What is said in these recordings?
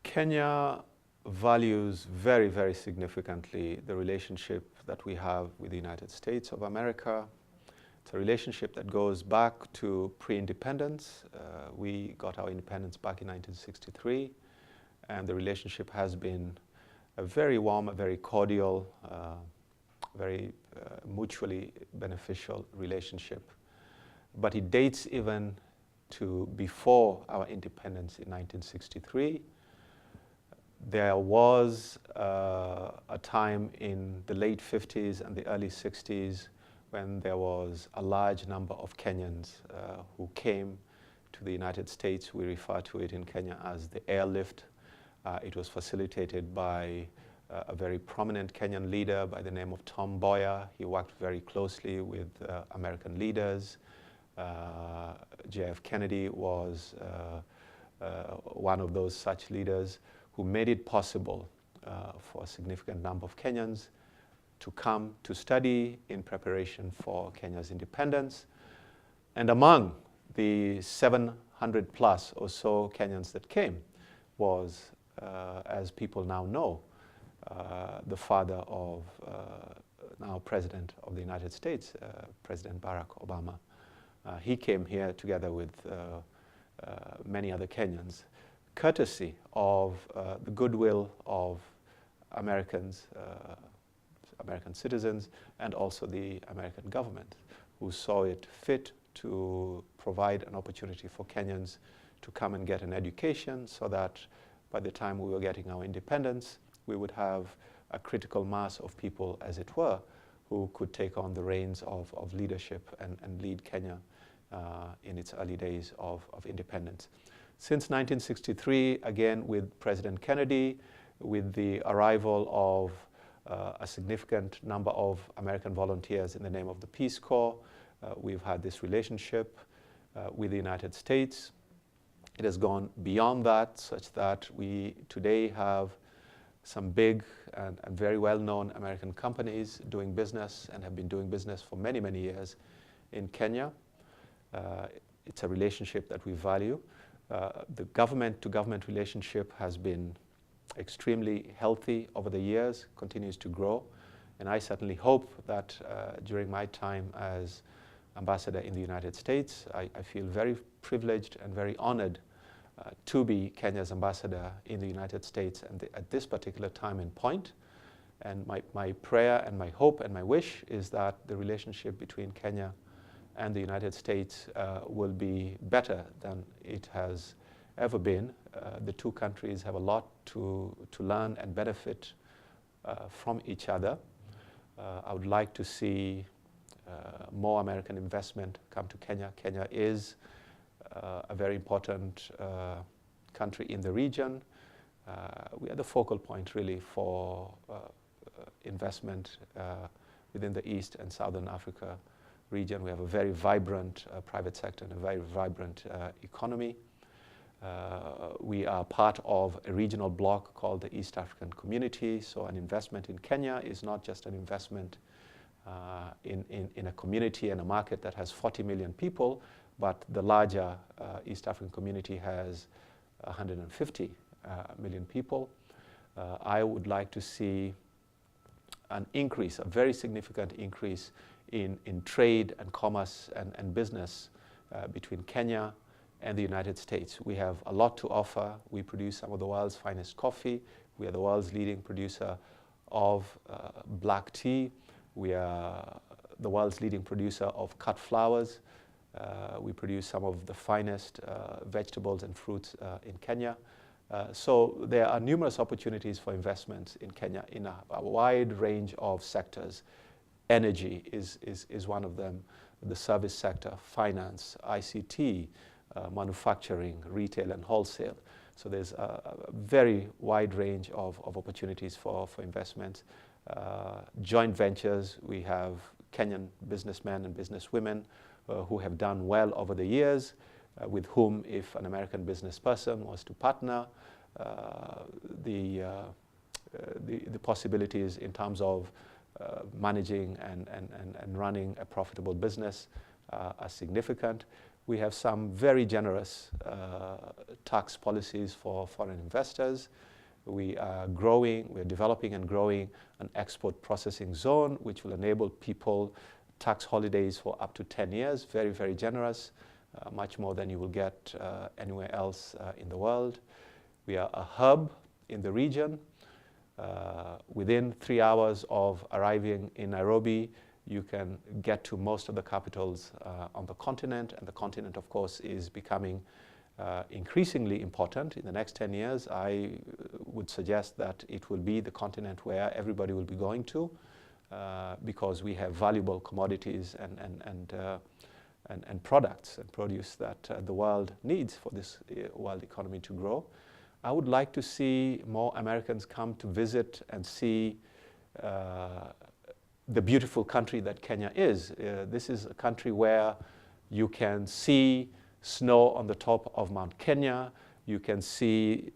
Kenya values very, very significantly the relationship that we have with the United States of America. It's a relationship that goes back to pre-independence. We got our independence back in 1963, and the relationship has been a very warm, a very cordial, very mutually beneficial relationship. But it dates even to before our independence in 1963. There was a time in the late 50s and the early 60s when there was a large number of Kenyans who came to the United States. We refer to it in Kenya as the airlift. It was facilitated by a very prominent Kenyan leader by the name of Tom Mboya. He worked very closely with American leaders. J.F. Kennedy was one of those such leaders who made it possible for a significant number of Kenyans to come to study in preparation for Kenya's independence. And among the 700 plus or so Kenyans that came was, as people now know, the father of now President of the United States, President Barack Obama. He came here together with many other Kenyans, courtesy of the goodwill of Americans, American citizens, and also the American government, who saw it fit to provide an opportunity for Kenyans to come and get an education so that by the time we were getting our independence, we would have a critical mass of people, as it were, who could take on the reins of leadership and lead Kenya in its early days of independence. Since 1963, again with President Kennedy, with the arrival of a significant number of American volunteers in the name of the Peace Corps, we've had this relationship with the United States. It has gone beyond that, such that we today have some big and very well-known American companies doing business and have been doing business for many, many years in Kenya. It's a relationship that we value. The government-to-government relationship has been extremely healthy over the years, continues to grow, and I certainly hope that during my time as ambassador in the United States, I feel very privileged and very honored to be Kenya's ambassador in the United States and at this particular time and point. And my prayer and my hope and my wish is that the relationship between Kenya and the United States will be better than it has ever been. The two countries have a lot to learn and benefit from each other. I would like to see more American investment come to Kenya. Kenya is a very important country in the region. We are the focal point really for investment within the East and Southern Africa region. We have a very vibrant private sector and a very vibrant economy. We are part of a regional bloc called the East African Community, so an investment in Kenya is not just an investment in a community and a market that has 40 million people, but the larger East African community has 150 million people. I would like to see an increase, a very significant increase in trade and commerce and business between Kenya and the United States. We have a lot to offer. We produce some of the world's finest coffee. We are the world's leading producer of black tea. We are the world's leading producer of cut flowers. We produce some of the finest vegetables and fruits in Kenya. So there are numerous opportunities for investments in Kenya in a wide range of sectors. Energy is one of them, the service sector, finance, ICT, manufacturing, retail and wholesale. So there's a very wide range of opportunities for investments. Joint ventures, we have Kenyan businessmen and businesswomen who have done well over the years, with whom, if an American business person was to partner, the possibilities in terms of managing and running a profitable business are significant. We have some very generous tax policies for foreign investors. We are developing and growing an export processing zone, which will enable people tax holidays for up to 10 years, very, very generous, much more than you will get anywhere else in the world. We are a hub in the region. Within 3 hours of arriving in Nairobi, you can get to most of the capitals on the continent, and the continent, of course, is becoming increasingly important. In the next 10 years, I would suggest that it will be the continent where everybody will be going to, because we have valuable commodities and products and produce that the world needs for this world economy to grow. I would like to see more Americans come to visit and see the beautiful country that Kenya is. This is a country where you can see snow on the top of Mount Kenya, you can see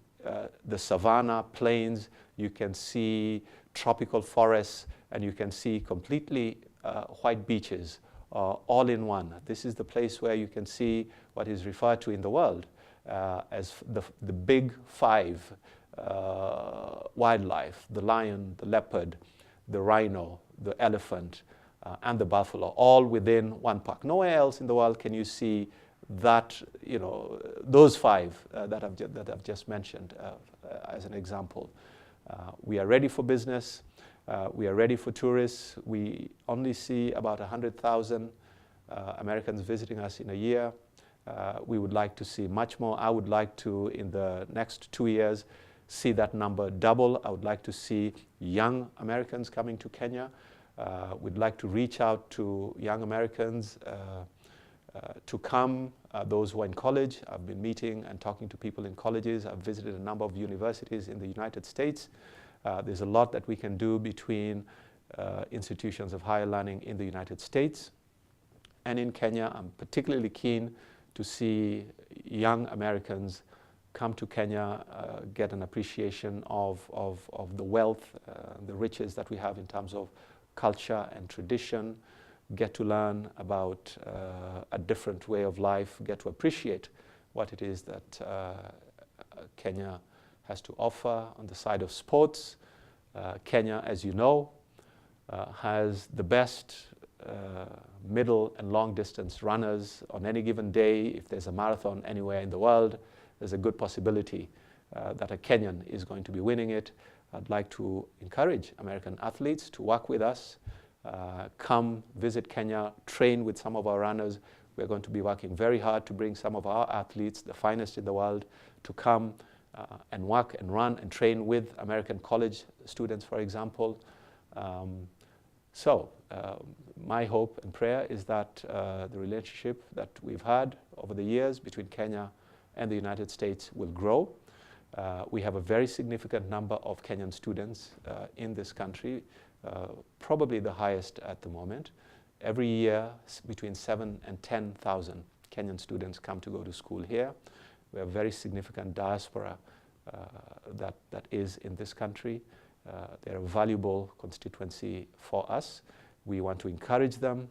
the savanna plains, you can see tropical forests, and you can see completely white beaches all in one. This is the place where you can see what is referred to in the world as the big five wildlife: the lion, the leopard, the rhino, the elephant, and the buffalo, all within one park. Nowhere else in the world can you see that, those five that I've just mentioned as an example. We are ready for business. We are ready for tourists. We only see about 100,000 Americans visiting us in a year. We would like to see much more. I would like to, in the next 2 years, see that number double. I would like to see young Americans coming to Kenya. We'd like to reach out to young Americans to come, those who are in college. I've been meeting and talking to people in colleges. I've visited a number of universities in the United States. There's a lot that we can do between institutions of higher learning in the United States and in Kenya. I'm particularly keen to see young Americans come to Kenya, get an appreciation of the wealth, the riches that we have in terms of culture and tradition, get to learn about a different way of life, get to appreciate what it is that Kenya has to offer on the side of sports. Kenya, as you know, has the best middle and long distance runners. On any given day, if there's a marathon anywhere in the world, there's a good possibility that a Kenyan is going to be winning it. I'd like to encourage American athletes to work with us, come visit Kenya, train with some of our runners. We're going to be working very hard to bring some of our athletes, the finest in the world, to come and work and run and train with American college students, for example. My hope and prayer is that the relationship that we've had over the years between Kenya and the United States will grow. We have a very significant number of Kenyan students in this country, probably the highest at the moment. Every year, between 7,000 and 10,000 Kenyan students come to go to school here. We have a very significant diaspora that is in this country. They're a valuable constituency for us. We want to encourage them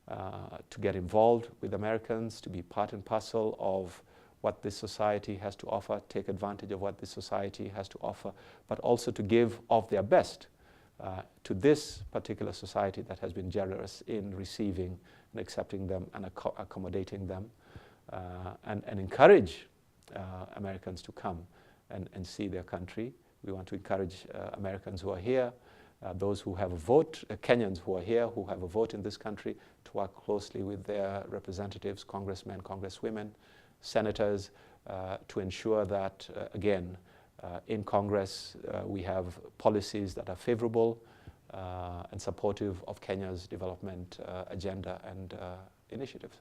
to get involved with Americans, to be part and parcel of what this society has to offer, take advantage of what this society has to offer, but also to give of their best to this particular society that has been generous in receiving and accepting them and accommodating them, and encourage Americans to come and see their country. We want to encourage Americans who are here, those who have a vote, Kenyans who are here, who have a vote in this country, to work closely with their representatives, congressmen, congresswomen, senators, to ensure that, again, in Congress, we have policies that are favorable and supportive of Kenya's development agenda and initiatives.